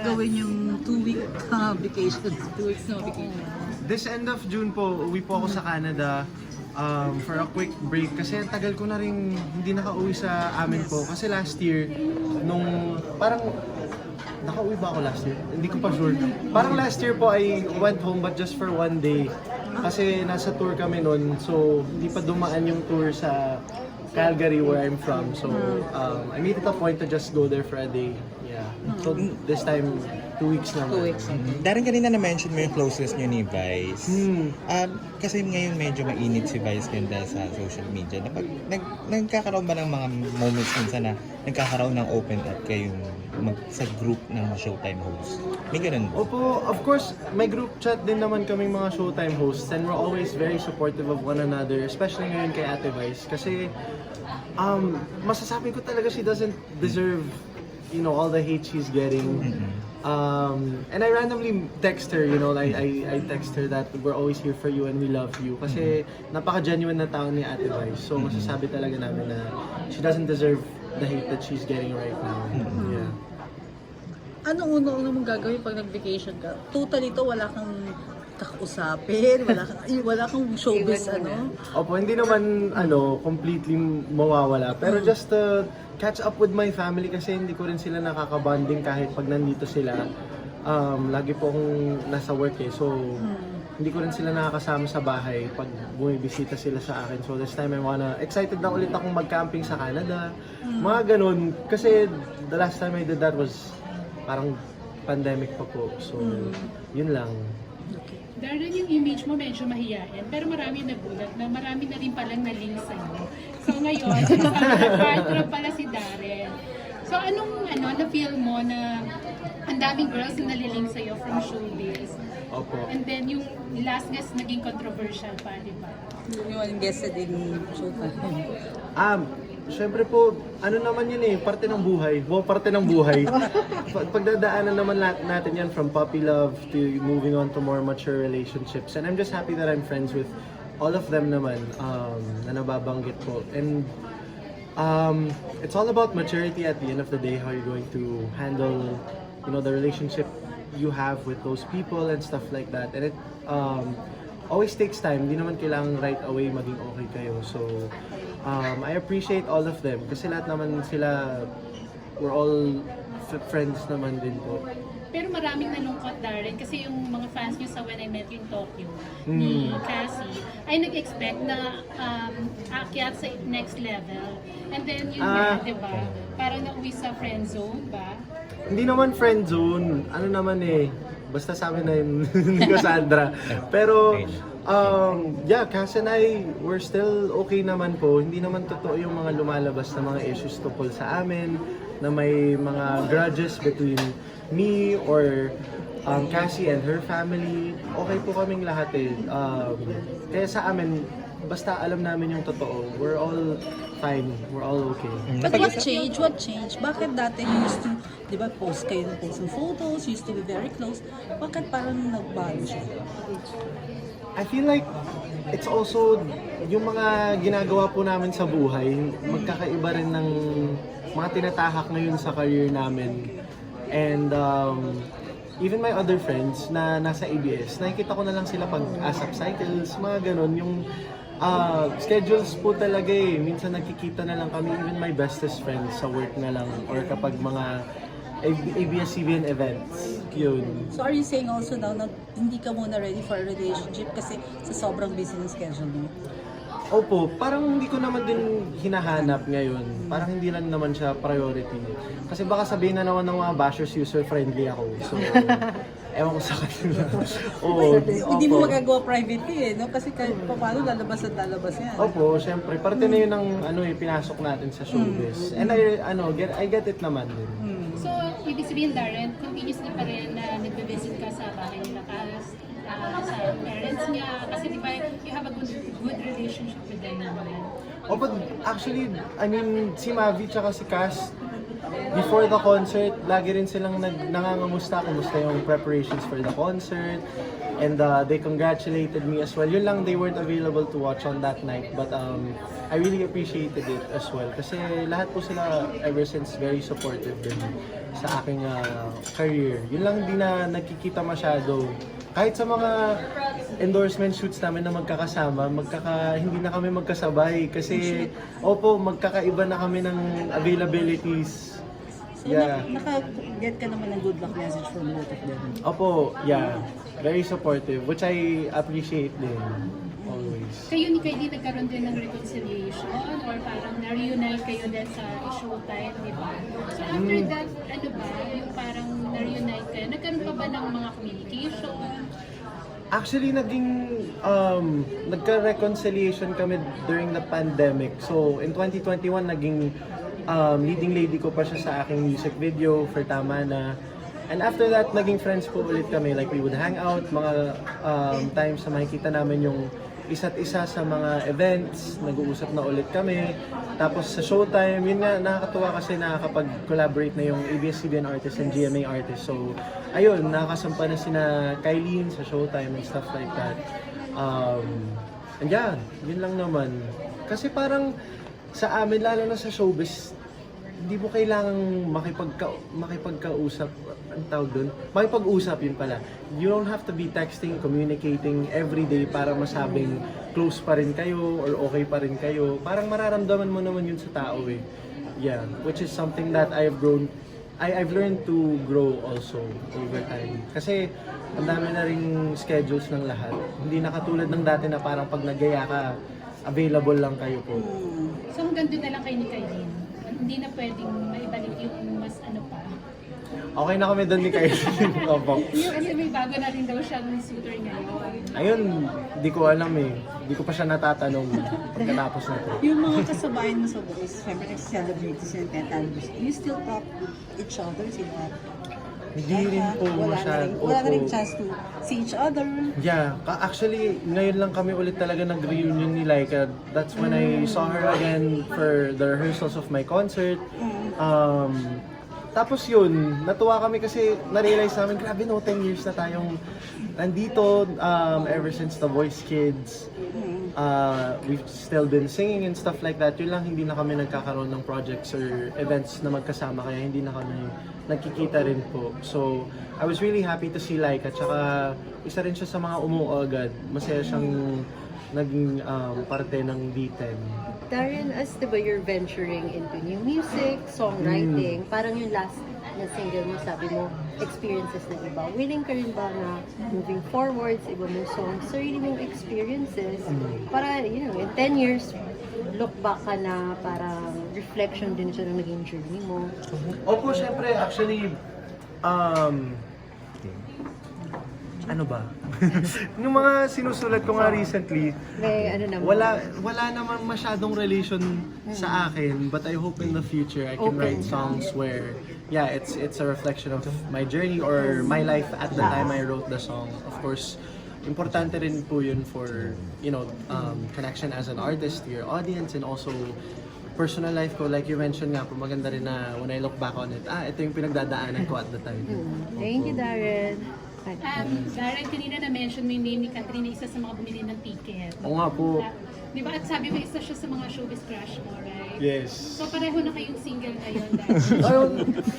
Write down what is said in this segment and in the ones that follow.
Gawin yung 2-week vacation. 2 weeks na vacation. This end of June po, uwi po ako sa Canada for a quick break kasi ang tagal ko na rin hindi nakauwi sa amin po. Kasi last year, nung parang nakauwi ba ako last year? Hindi ko pa sure. Parang last year po I went home but just for one day. Kasi nasa tour kami noon, so hindi pa dumaan yung tour sa Calgary where I'm from. So I made it a point to just go there for a day. Yeah. So this time, 2 weeks naman. 2 weeks. Darren, kanina na-mention mo yung closeness niyo ni Vice. Kasi ngayon medyo mainit si Vice ngayon dahil sa social media. Nagkakaroon ba ng mga moments minsan na nagkakaroon ng open up kayong sa group ng Showtime hosts? May ganun ba? Opo, of course, may group chat din naman kaming mga Showtime hosts and we're always very supportive of one another, especially ngayon kay Ate Vice. Kasi masasabi ko talaga she doesn't deserve, you know, all the hate she's getting. And I randomly text her, you know, I text her that we're always here for you and we love you. Kasi napaka-genuine na tao ni Ate Vice. So masasabi talaga namin na she doesn't deserve the hate that she's getting right now. Yeah. Ano una mong gagawin pag nag-vacation ka? Totally to, wala kang kakausapin, wala kang showbiz, ano? Opo, hindi naman completely mawawala. Pero just catch up with my family kasi hindi ko rin sila nakaka-bonding kahit pag nandito sila. Lagi po akong nasa work eh. So, hindi ko rin sila nakakasama sa bahay pag bumibisita sila sa akin. So, this time excited na ulit akong mag-camping sa Canada. Mga ganun. Kasi the last time I did that was parang pandemic pa po. So, yun lang. Darren, yung image mo medyo mahiyain, pero marami nagulat na marami na rin palang na-link sa'yo. So ngayon, heartthrob pala si Darren. So anong na-feel mo na ang daming girls na nalilink sa'yo from showbiz? Opo. And then yung last guest naging controversial pa, di ba? Yung guest din Showtime. Siyempre po, naman yun eh, parte ng buhay. Parte ng buhay. Pagdadaanan naman natin yan from puppy love to moving on to more mature relationships. And I'm just happy that I'm friends with all of them naman na nababanggit po. And it's all about maturity at the end of the day, how you're going to handle, you know, the relationship you have with those people and stuff like that. And it always takes time. Hindi naman kailangan right away maging okay kayo. So, I appreciate all of them kasi lahat naman sila, we're all friends naman din po. Pero maraming nalungkot, Darren, kasi yung mga fans niyo sa When I Met You in Tokyo ni Cassie ay nag-expect na aakyat sa next level. And then yun nga, di ba? Parang nauwi sa friend zone ba? Hindi naman friend zone. Naman eh. Basta sa amin na yun ni Cassandra. Pero, yeah, Cass and I, we're still okay naman po. Hindi naman totoo yung mga lumalabas na mga issues tungkol sa amin, na may mga grudges between me or Cassie and her family. Okay po kaming lahat eh. Kaya sa amin, basta alam namin yung totoo. We're all fine. We're all okay. But what changed? What changed? Bakit dati you used to, di ba, post kayo ng post ng photos, you used to be very close. Bakit parang nagbago siya? I feel like it's also yung mga ginagawa po namin sa buhay, magkakaiba rin ng mga tinatahak ngayon sa career namin. And even my other friends na nasa ABS, nakikita ko na lang sila pag ASAP cycles, mga ganun. Yung schedules po talaga eh. Minsan nagkikita na lang kami, even my bestest friends sa work na lang or kapag mga ABS-CBN events. Yun. So are you saying also now na hindi ka muna ready for a relationship kasi sa sobrang busy ng schedule mo? Opo, parang hindi ko naman din hinahanap ngayon. Parang hindi lang naman siya priority. Kasi baka sabihin na naman ng mga bashers user-friendly ako. So, ewan ko sa kanila. Oo, Hindi opo. mo magagawa privately eh, no? Kasi kahit paano lalabas at lalabas yan. Opo, syempre. Parte na yun ng pinasok natin sa showbiz. And I get it naman din. So, ibig sabihin, Darren, continuously pa rin na nagbe-visit ka sa bahay nila sa parents niya. Kasi di ba, you have a good relationship with them naman. Oh, but actually, I mean, si Mavi tsaka si Cass, before the concert, lagi rin silang nangangamusta, kumusta yung preparations for the concert. And they congratulated me as well. Yun lang, they weren't available to watch on that night. But I really appreciated it as well. Kasi lahat po sila ever since very supportive din sa aking career. Yun lang di na nagkikita masyado. Kahit sa mga endorsement shoots namin na magkakasama, hindi na kami magkasabay. Kasi, opo, magkakaiba na kami ng availabilities. So, naka-get ka naman ng good luck message from both of them. Opo, yeah. Very supportive, which I appreciate din. Always. Kayo ni Kylie nagkaroon din ng reconciliation or parang na-reunite kayo din sa Showtime, di ba? So after that, ano ba, yung parang na-reunite kayo, nagkaroon pa ba ng mga communication? Actually, nagka-reconciliation kami during the pandemic. So, in 2021, naging leading lady ko pa siya sa aking music video for Tama Na. And after that, naging friends po ulit kami. Like, we would hang out, mga times na makikita namin yung isa't isa sa mga events, nag-uusap na ulit kami. Tapos sa Showtime, yun nga, nakakatuwa kasi nakakapag-collaborate na yung ABS-CBN artist and GMA artist. So, ayun, nakakasampa na sina Kylie sa Showtime and stuff like that. And yeah, yun lang naman. Kasi parang sa amin, lalo na sa showbiz, hindi mo kailangang makipagkausap, ang tawag dun? Makipag-usap, yun pala. You don't have to be texting, communicating every day para masabing close pa rin kayo or okay pa rin kayo. Parang mararamdaman mo naman yun sa tao eh. Yeah, which is something that I've learned to grow also over time. Kasi ang dami na ring schedules ng lahat. Hindi na katulad ng dati na parang pag nagaya ka, available lang kayo po. So hanggang doon na lang kayo ni Kylie. Hindi na pwedeng maibalik yung mas ano pa. Okay na kami doon ni Kylie. Opo. Kasi may bago na rin daw siyang suitor ngayon. Ayun, di ko alam eh. Di ko pa siya natatanong pagkatapos na to. Yung mga kasabayan mo sa voice, syempre nag-celebrate sa 10th anniversary. You still talk to each other sila? Hindi rin po masyado. Wala na rin Opo. chance to see each other. Yeah, actually, ngayon lang kami ulit talaga nag-reunion ni Laika. That's when I saw her again for the rehearsals of my concert. Tapos yun, natuwa kami kasi na-realize namin, grabe no, 10 years na tayong nandito ever since The Voice Kids. We've still been singing and stuff like that. Yun lang, hindi na kami nagkakaroon ng projects or events na magkasama, kaya hindi na kami nagkikita rin po. So, I was really happy to see Laika. Tsaka, isa rin siya sa mga umuo agad. Masaya siyang naging parte ng D10. Darren, as diba you're venturing into new music, songwriting, parang yung last na single mo, sabi mo, experiences na iba. Willing ka rin ba na moving forward sa iba mong songs, sarili mong experiences, para, you know, in 10 years, look back ka na parang reflection din siya ng naging journey mo. Opo, syempre, actually, ano ba? Yung mga sinusulat ko nga recently, May ano naman. wala namang masyadong relation sa akin, but I hope in the future I can write songs where, yeah, it's a reflection of my journey or my life at the time I wrote the song. Of course, importante rin po yun for, you know, connection as an artist to your audience, and also personal life ko, like you mentioned nga po, maganda rin na when I look back on it, ito yung pinagdadaanan ko at the time. Thank you, Darren. Darren, kanina na-mention mo yung name ni Catherine na isa sa mga bumili ng ticket. Oo nga po. Di ba? At sabi mo, isa siya sa mga showbiz crush mo, right? Yes. So pareho na kayong single ngayon, Darren.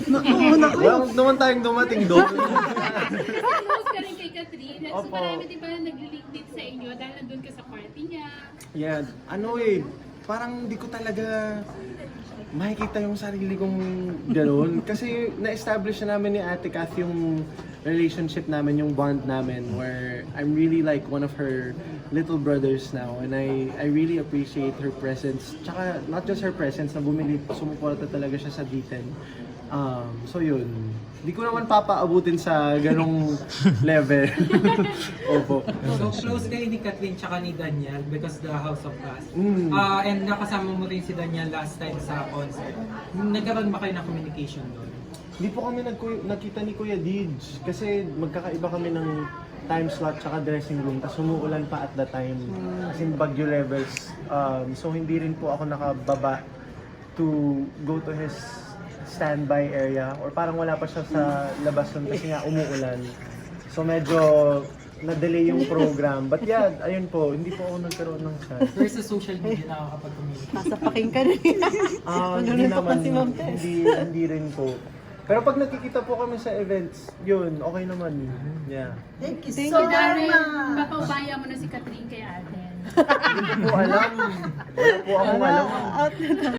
Nakuuna kayo. Wala naman tayong dumating doon. Close ka rin kay Catherine. So Opo. marami di ba nag-link din sa inyo dahil nandun ka sa party niya. Yeah, ano eh, parang di ko talaga makikita yung sarili kong gano'n. Kasi na-establish na namin ni Ate Kath yung relationship namin, yung bond namin, where I'm really like one of her little brothers now, and I really appreciate her presence. Tsaka not just her presence, na sumuporta talaga siya sa D10. So yun, di ko naman papaabutin sa ganong level. Opo. So close kayo ni Catherine tsaka ni Daniel because the House of Us. And nakasama mo rin si Daniel last time sa concert. Nagkaroon ba kayo ng communication doon? Hindi po kami nagkita ni Kuya Dij kasi magkakaiba kami ng time slot tsaka dressing room, tapos umuulan pa at the time, as in bagyo levels. So hindi rin po ako nakababa to go to his standby area, or parang wala pa siya sa labas nun kasi nga umuulan. So medyo na-delay yung program. But yeah, ayun po, hindi po ako nagkaroon ng chance. Versus social media nakakapag-communicate. Sasapakin ka rin. Hindi Naluluntok naman, na si Ma'am Tess. hindi rin po. Pero pag nakikita po kami sa events, yun, okay naman. Yeah. Thank you Thank so you, Darren, much! papaubaya mo na si Catherine kay Aden. Hindi ko alam. Wala po akong alam. Out na